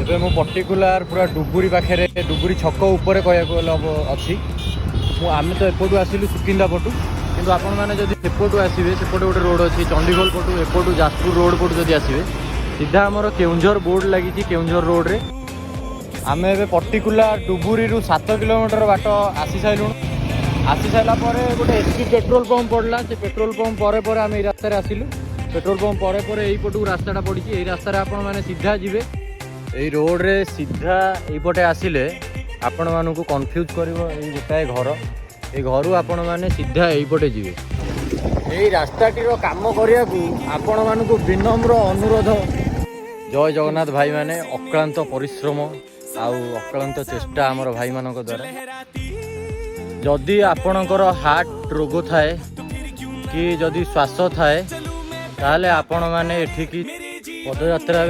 ଏବେ ମୁଁ पर्टिकुलर पूरा डुबुरी पाखे डुबुरी छक उपर कहूँ अच्छी आम तो एपटू आसिलु सुकिंदा पटू किंतु आपण मैंने जब सेपटू आसवे सेपटे गोटे रोड अच्छी चंडीगढ़ पटू एपटू जाजपुर रोड पटू जब आसवे सीधा आमर केउंझर बोर्ड लगी केउंझर रोड रे आम ए पर्टिकुलर डुबुरी 7 किलोमीटर बाट आसी सारूँ आसी सारा गोटे एचपी पेट्रोल पंप पड़ला से पेट्रोल पंप पर आम रास्तार आसिलु पेट्रोल पंप पर यहीपटू रास्ताटा पड़ी यही रास्तार आपण मैंने सीधा जीवे यही रोड रे सीधा यहीपटे आसिले आपण मानू कन्फ्यूज कर गोटाए घर ये घर आपण मैंने सीधा यहीपटे जीवे यही रास्ताटीर काम करने को आपण मानू विनम्र अनुरोध जय जगन्नाथ भाई माने अक्लांत परिश्रम आउ अक्लांत चेष्टा आमर भाई मान द्वारा जदि आपणकर हार्ट रोग थाए कि जदि श्वास थाए ताहले आपण माने एठिकी पदयात्रा